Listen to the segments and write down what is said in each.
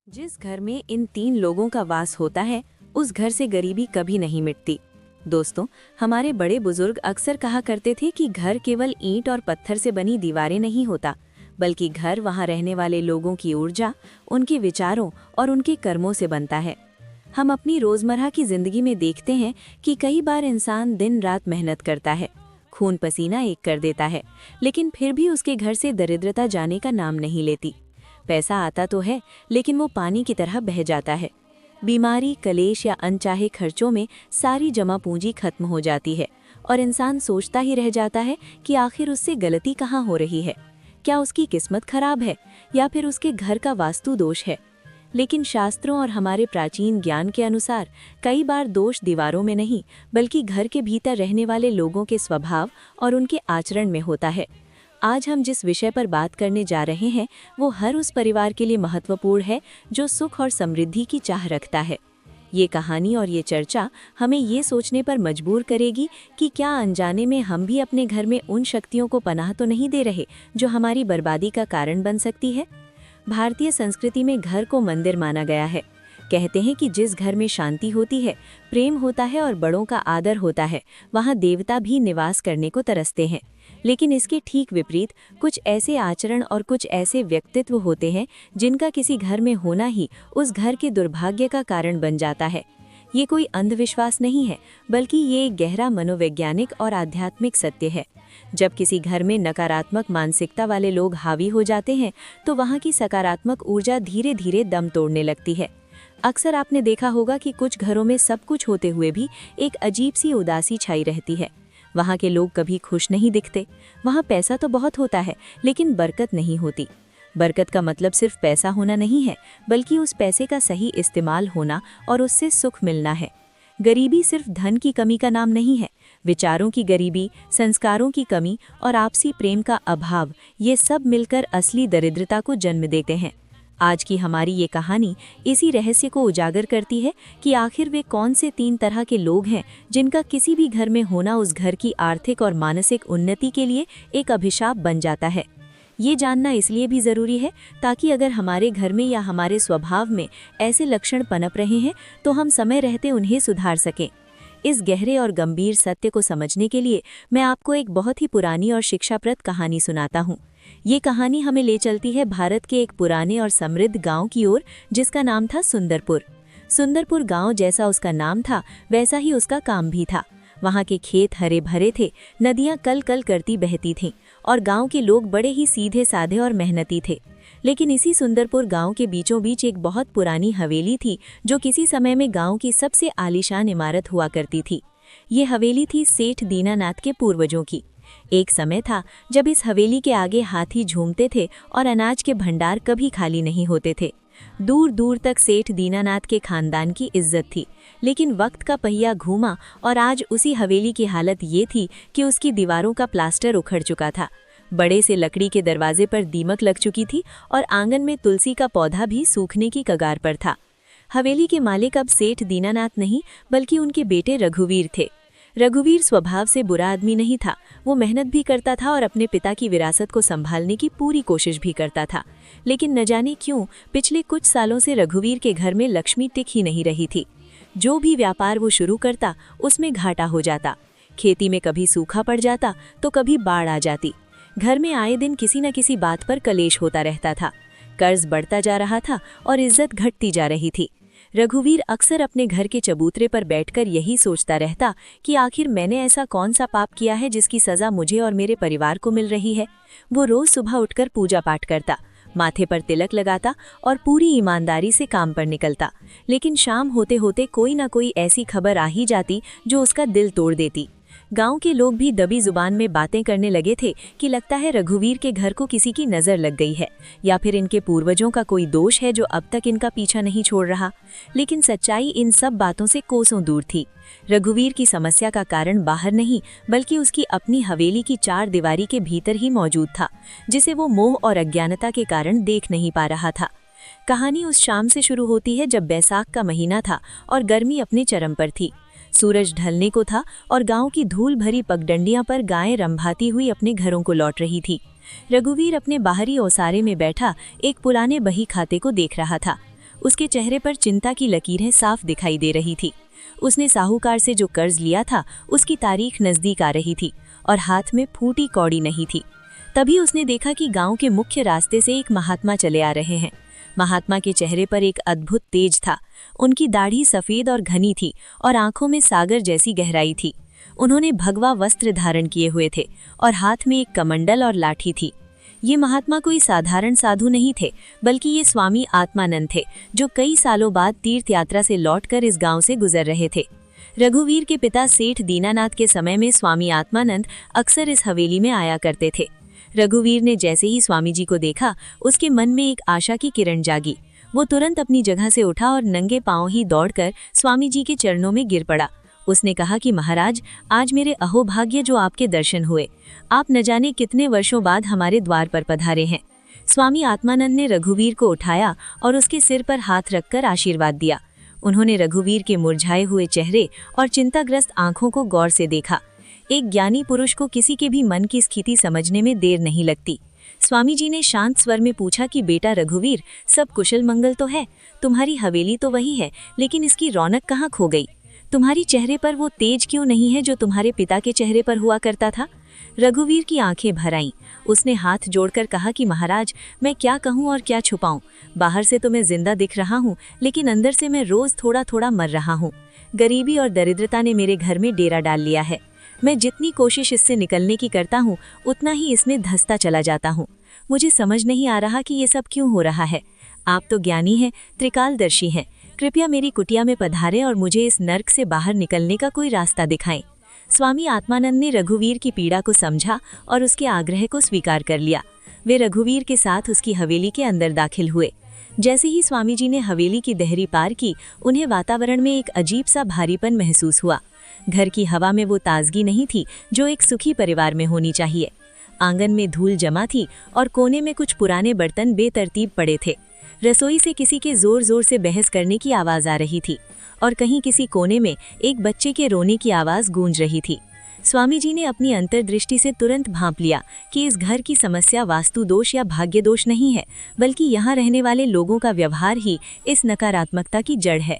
जिस घर में इन तीन लोगों का वास होता है, उस घर से गरीबी कभी नहीं मिटती। दोस्तों, हमारे बड़े बुजुर्ग अक्सर कहा करते थे कि घर केवल ईंट और पत्थर से बनी दीवारें नहीं होता, बल्कि घर वहाँ रहने वाले लोगों की ऊर्जा, उनके विचारों और उनके कर्मों से बनता है। हम अपनी रोजमर्रा की जिंदगी में देखते हैं कि कई बार इंसान दिन रात मेहनत करता है, खून पसीना एक कर देता है, लेकिन फिर भी उसके घर से दरिद्रता जाने का नाम नहीं लेती। पैसा आता तो है, लेकिन वो पानी की तरह बह जाता है। बीमारी, कलेश या अनचाहे खर्चों में सारी जमा पूंजी खत्म हो जाती है और इंसान सोचता ही रह जाता है कि आखिर उससे गलती कहाँ हो रही है। क्या उसकी किस्मत खराब है या फिर उसके घर का वास्तु दोष है? लेकिन शास्त्रों और हमारे प्राचीन ज्ञान के अनुसार कई बार दोष दीवारों में नहीं, बल्कि घर के भीतर रहने वाले लोगों के स्वभाव और उनके आचरण में होता है। आज हम जिस विषय पर बात करने जा रहे हैं, वो हर उस परिवार के लिए महत्वपूर्ण है जो सुख और समृद्धि की चाह रखता है। ये कहानी और ये चर्चा हमें ये सोचने पर मजबूर करेगी कि क्या अनजाने में हम भी अपने घर में उन शक्तियों को पनाह तो नहीं दे रहे जो हमारी बर्बादी का कारण बन सकती है। भारतीय संस्कृति में घर को मंदिर माना गया है। कहते हैं कि जिस घर में शांति होती है, प्रेम होता है और बड़ों का आदर होता है, वहाँ देवता भी निवास करने को तरसते हैं। लेकिन इसके ठीक विपरीत कुछ ऐसे आचरण और कुछ ऐसे व्यक्तित्व होते हैं जिनका किसी घर में होना ही उस घर के दुर्भाग्य का कारण बन जाता है। ये कोई अंधविश्वास नहीं है, बल्कि ये एक गहरा मनोवैज्ञानिक और आध्यात्मिक सत्य है। जब किसी घर में नकारात्मक मानसिकता वाले लोग हावी हो जाते हैं, तो वहाँ की सकारात्मक ऊर्जा धीरे धीरे दम तोड़ने लगती है। अक्सर आपने देखा होगा कि कुछ घरों में सब कुछ होते हुए भी एक अजीब सी उदासी छाई रहती है। वहाँ के लोग कभी खुश नहीं दिखते। वहाँ पैसा तो बहुत होता है, लेकिन बरकत नहीं होती। बरकत का मतलब सिर्फ पैसा होना नहीं है, बल्कि उस पैसे का सही इस्तेमाल होना और उससे सुख मिलना है। गरीबी सिर्फ धन की कमी का नाम नहीं है। विचारों की गरीबी, संस्कारों की कमी और आपसी प्रेम का अभाव, ये सब मिलकर असली दरिद्रता को जन्म देते हैं। आज की हमारी ये कहानी इसी रहस्य को उजागर करती है कि आखिर वे कौन से तीन तरह के लोग हैं जिनका किसी भी घर में होना उस घर की आर्थिक और मानसिक उन्नति के लिए एक अभिशाप बन जाता है। ये जानना इसलिए भी ज़रूरी है ताकि अगर हमारे घर में या हमारे स्वभाव में ऐसे लक्षण पनप रहे हैं, तो हम समय रहते उन्हें सुधार सकें। इस गहरे और गंभीर सत्य को समझने के लिए मैं आपको एक बहुत ही पुरानी और शिक्षाप्रद कहानी सुनाता हूँ। ये कहानी हमें ले चलती है भारत के एक पुराने और समृद्ध गांव की ओर, जिसका नाम था सुंदरपुर। सुंदरपुर गांव जैसा उसका नाम था, वैसा ही उसका काम भी था। वहाँ के खेत हरे भरे थे, नदियाँ कल कल करती बहती थीं और गांव के लोग बड़े ही सीधे साधे और मेहनती थे। लेकिन इसी सुंदरपुर गांव के बीचों बीच एक बहुत पुरानी हवेली थी, जो किसी समय में गांव की सबसे आलीशान इमारत हुआ करती थी। ये हवेली थी सेठ दीनानाथ के पूर्वजों की। एक समय था जब इस हवेली के आगे हाथी झूमते थे और अनाज के भंडार कभी खाली नहीं होते थे। दूर दूर तक सेठ दीनानाथ के खानदान की इज्जत थी। लेकिन वक्त का पहिया घूमा और आज उसी हवेली की हालत ये थी कि उसकी दीवारों का प्लास्टर उखड़ चुका था। बड़े से लकड़ी के दरवाजे पर दीमक लग चुकी थी और आंगन में तुलसी का पौधा भी सूखने की कगार पर था। हवेली के मालिक अब सेठ दीनानाथ नहीं, बल्कि उनके बेटे रघुवीर थे। रघुवीर स्वभाव से बुरा आदमी नहीं था। वो मेहनत भी करता था और अपने पिता की विरासत को संभालने की पूरी कोशिश भी करता था। लेकिन न जाने क्यों पिछले कुछ सालों से रघुवीर के घर में लक्ष्मी टिक ही नहीं रही थी। जो भी व्यापार वो शुरू करता, उसमें घाटा हो जाता। खेती में कभी सूखा पड़ जाता तो कभी बाढ़ आ जाती। घर में आए दिन किसी न किसी बात पर कलेश होता रहता था। कर्ज बढ़ता जा रहा था और इज्जत घटती जा रही थी। रघुवीर अक्सर अपने घर के चबूतरे पर बैठकर यही सोचता रहता कि आखिर मैंने ऐसा कौन सा पाप किया है जिसकी सज़ा मुझे और मेरे परिवार को मिल रही है। वो रोज़ सुबह उठकर पूजा पाठ करता, माथे पर तिलक लगाता और पूरी ईमानदारी से काम पर निकलता। लेकिन शाम होते होते कोई ना कोई ऐसी खबर आ ही जाती जो उसका दिल तोड़ देती। गांव के लोग भी दबी जुबान में बातें करने लगे थे कि लगता है रघुवीर के घर को किसी की नज़र लग गई है, या फिर इनके पूर्वजों का कोई दोष है जो अब तक इनका पीछा नहीं छोड़ रहा। लेकिन सच्चाई इन सब बातों से कोसों दूर थी। रघुवीर की समस्या का कारण बाहर नहीं, बल्कि उसकी अपनी हवेली की चार दीवारी के भीतर ही मौजूद था, जिसे वो मोह और अज्ञानता के कारण देख नहीं पा रहा था। कहानी उस शाम से शुरू होती है जब बैसाख का महीना था और गर्मी अपने चरम पर थी। सूरज ढलने को था और गांव की धूल भरी पगडंडियां पर गायें रंभाती हुई अपने घरों को लौट रही थी। रघुवीर अपने बाहरी ओसारे में बैठा एक पुराने बही खाते को देख रहा था। उसके चेहरे पर चिंता की लकीरें साफ दिखाई दे रही थी। उसने साहूकार से जो कर्ज लिया था उसकी तारीख नजदीक आ रही थी और हाथ में फूटी कौड़ी नहीं थी। तभी उसने देखा कि गांव के मुख्य रास्ते से एक महात्मा चले आ रहे हैं। महात्मा के चेहरे पर एक अद्भुत तेज था। उनकी दाढ़ी सफेद और घनी थी और आंखों में सागर जैसी गहराई थी। उन्होंने भगवा वस्त्र धारण किए हुए थे और हाथ में एक कमंडल और लाठी थी। ये महात्मा कोई साधारण साधु नहीं थे, बल्कि ये स्वामी आत्मानंद थे, जो कई सालों बाद तीर्थ यात्रा से लौटकर इस गांव से गुजर रहे थे। रघुवीर के पिता सेठ दीनानाथ के समय में स्वामी आत्मानंद अक्सर इस हवेली में आया करते थे। रघुवीर ने जैसे ही स्वामी जी को देखा, उसके मन में एक आशा की किरण जागी। वो तुरंत अपनी जगह से उठा और नंगे पांव ही दौड़कर स्वामी जी के चरणों में गिर पड़ा। उसने कहा कि महाराज, आज मेरे अहोभाग्य जो आपके दर्शन हुए। आप न जाने कितने वर्षों बाद हमारे द्वार पर पधारे हैं। स्वामी आत्मानंद ने रघुवीर को उठाया और उसके सिर पर हाथ रखकर आशीर्वाद दिया। उन्होंने रघुवीर के मुरझाए हुए चेहरे और चिंताग्रस्त आंखों को गौर से देखा। एक ज्ञानी पुरुष को किसी के भी मन की स्थिति समझने में देर नहीं लगती। स्वामी जी ने शांत स्वर में पूछा कि बेटा रघुवीर, सब कुशल मंगल तो है? तुम्हारी हवेली तो वही है, लेकिन इसकी रौनक कहाँ खो गई? तुम्हारी चेहरे पर वो तेज क्यों नहीं है जो तुम्हारे पिता के चेहरे पर हुआ करता था? रघुवीर की आंखें भर आईं। उसने हाथ जोड़कर कहा कि महाराज, मैं क्या कहूँ और क्या छुपाऊं? बाहर से तो मैं जिंदा दिख रहा हूँ, लेकिन अंदर से मैं रोज थोड़ा थोड़ा मर रहा हूँ। गरीबी और दरिद्रता ने मेरे घर में डेरा डाल लिया है। मैं जितनी कोशिश इससे निकलने की करता हूँ, उतना ही इसमें धंसता चला जाता हूँ। मुझे समझ नहीं आ रहा कि ये सब क्यों हो रहा है। आप तो ज्ञानी हैं, त्रिकालदर्शी हैं। कृपया मेरी कुटिया में पधारें और मुझे इस नर्क से बाहर निकलने का कोई रास्ता दिखाएं। स्वामी आत्मानंद ने रघुवीर की पीड़ा को समझा और उसके आग्रह को स्वीकार कर लिया। वे रघुवीर के साथ उसकी हवेली के अंदर दाखिल हुए। जैसे ही स्वामी जी ने हवेली की देहरी पार की, उन्हें वातावरण में एक अजीब सा भारीपन महसूस हुआ। घर की हवा में वो ताजगी नहीं थी जो एक सुखी परिवार में होनी चाहिए। आंगन में धूल जमा थी और कोने में कुछ पुराने बर्तन बेतरतीब पड़े थे। रसोई से किसी के जोर जोर से बहस करने की आवाज आ रही थी और कहीं किसी कोने में एक बच्चे के रोने की आवाज गूंज रही थी। स्वामी जी ने अपनी अंतर्दृष्टि से तुरंत भांप लिया कि इस घर की समस्या वास्तु दोष या भाग्य दोष नहीं है, बल्कि यहाँ रहने वाले लोगों का व्यवहार ही इस नकारात्मकता की जड़ है।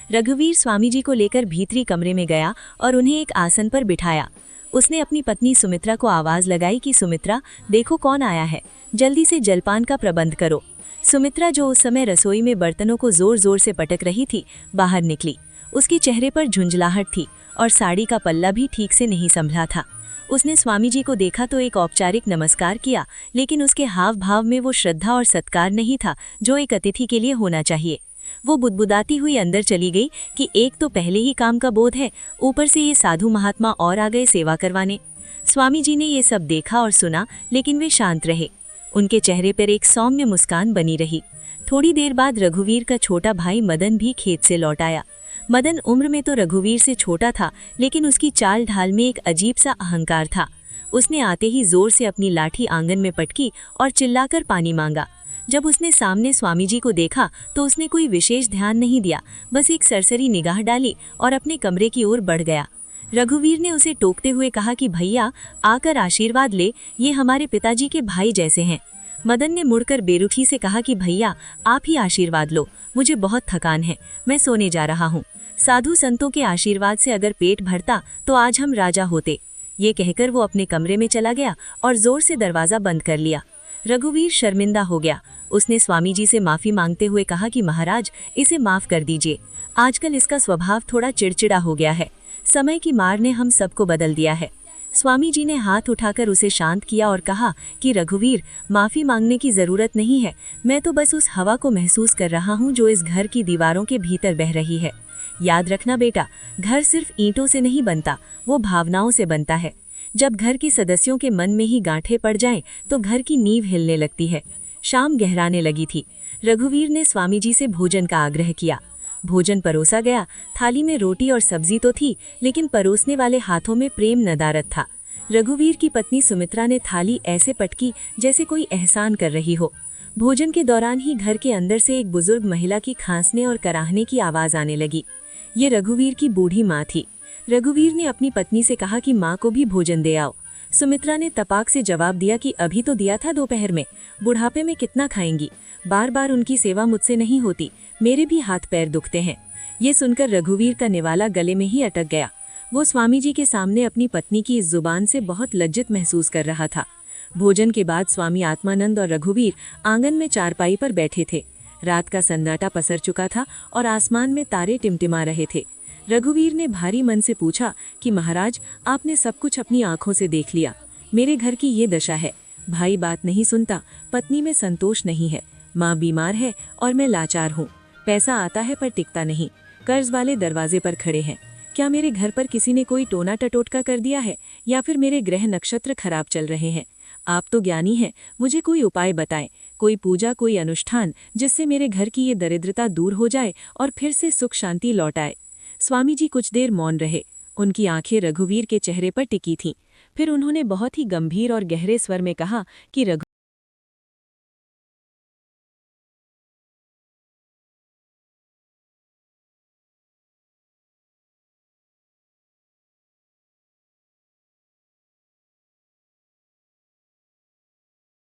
रघुवीर स्वामी जी को लेकर भीतरी कमरे में गया और उन्हें एक आसन पर बिठाया। उसने अपनी पत्नी सुमित्रा को आवाज लगाई कि सुमित्रा, देखो कौन आया है, जल्दी से जलपान का प्रबंध करो। सुमित्रा, जो उस समय रसोई में बर्तनों को जोर जोर से पटक रही थी, बाहर निकली। उसके चेहरे पर झुंझलाहट थी और साड़ी का पल्ला भी ठीक से नहीं संभला था। उसने स्वामी जी को देखा तो एक औपचारिक नमस्कार किया, लेकिन उसके हाव भाव में वो श्रद्धा और सत्कार नहीं था जो एक अतिथि के लिए होना चाहिए। वो बुदबुदाती हुई अंदर चली गई कि एक तो पहले ही काम का बोध है, ऊपर से ये साधु महात्मा और आ गए सेवा करवाने। स्वामी जी ने ये सब देखा और सुना, लेकिन वे शांत रहे। उनके चेहरे पर एक सौम्य मुस्कान बनी रही। थोड़ी देर बाद रघुवीर का छोटा भाई मदन भी खेत से लौट आया। मदन उम्र में तो रघुवीर से छोटा था, लेकिन उसकी चाल ढाल में एक अजीब सा अहंकार था। उसने आते ही जोर से अपनी लाठी आंगन में पटकी और चिल्लाकर पानी मांगा। जब उसने सामने स्वामी जी को देखा तो उसने कोई विशेष ध्यान नहीं दिया, बस एक सरसरी निगाह डाली और अपने कमरे की ओर बढ़ गया। रघुवीर ने उसे टोकते हुए कहा कि भैया, आकर आशीर्वाद ले, ये हमारे पिताजी के भाई जैसे हैं। मदन ने मुड़कर बेरुखी से कहा कि भैया, आप ही आशीर्वाद लो, मुझे बहुत थकान है, मैं सोने जा रहा हूँ। साधु संतों के आशीर्वाद से अगर पेट भरता तो आज हम राजा होते। ये कहकर वो अपने कमरे में चला गया और जोर से दरवाजा बंद कर लिया। रघुवीर शर्मिंदा हो गया। उसने स्वामी जी से माफी मांगते हुए कहा कि महाराज, इसे माफ कर दीजिए। आजकल इसका स्वभाव थोड़ा चिड़चिड़ा हो गया है। समय की मार ने हम सबको बदल दिया है। स्वामी जी ने हाथ उठाकर उसे शांत किया और कहा कि रघुवीर, माफी मांगने की जरूरत नहीं है। मैं तो बस उस हवा को महसूस कर रहा हूँ जो इस घर की दीवारों के भीतर बह रही है। याद रखना बेटा, घर सिर्फ ईंटों से नहीं बनता, वो भावनाओं से बनता है। जब घर के सदस्यों के मन में ही गांठें पड़ जाएं, तो घर की नींव हिलने लगती है। शाम गहराने लगी थी। रघुवीर ने स्वामी जी से भोजन का आग्रह किया। भोजन परोसा गया। थाली में रोटी और सब्जी तो थी, लेकिन परोसने वाले हाथों में प्रेम नदारत था। रघुवीर की पत्नी सुमित्रा ने थाली ऐसे पटकी जैसे कोई एहसान कर रही हो। भोजन के दौरान ही घर के अंदर से एक बुजुर्ग महिला की खांसने और कराहने की आवाज आने लगी। ये रघुवीर की बूढ़ी माँ थी। रघुवीर ने अपनी पत्नी से कहा कि माँ को भी भोजन दे आओ। सुमित्रा ने तपाक से जवाब दिया कि अभी तो दिया था दोपहर में, बुढ़ापे में कितना खाएंगी, बार बार उनकी सेवा मुझसे नहीं होती, मेरे भी हाथ पैर दुखते हैं। ये सुनकर रघुवीर का निवाला गले में ही अटक गया। वो स्वामी जी के सामने अपनी पत्नी की इस जुबान से बहुत लज्जित महसूस कर रहा था। भोजन के बाद स्वामी आत्मानंद और रघुवीर आंगन में चारपाई पर बैठे थे। रात का सन्नाटा पसर चुका था और आसमान में तारे टिमटिमा रहे थे। रघुवीर ने भारी मन से पूछा कि महाराज, आपने सब कुछ अपनी आंखों से देख लिया। मेरे घर की ये दशा है। भाई बात नहीं सुनता, पत्नी में संतोष नहीं है, माँ बीमार है और मैं लाचार हूँ। पैसा आता है पर टिकता नहीं, कर्ज वाले दरवाजे पर खड़े हैं। क्या मेरे घर पर किसी ने कोई टोना टटोटका कर दिया है या फिर मेरे ग्रह नक्षत्र खराब चल रहे हैं? आप तो ज्ञानी हैं, मुझे कोई उपाय बताएं, कोई पूजा, कोई अनुष्ठान जिससे मेरे घर की ये दरिद्रता दूर हो जाए और फिर से सुख शांति लौट आए। स्वामी जी कुछ देर मौन रहे। उनकी आंखें रघुवीर के चेहरे पर टिकी थीं। फिर उन्होंने बहुत ही गंभीर और गहरे स्वर में कहा कि रघु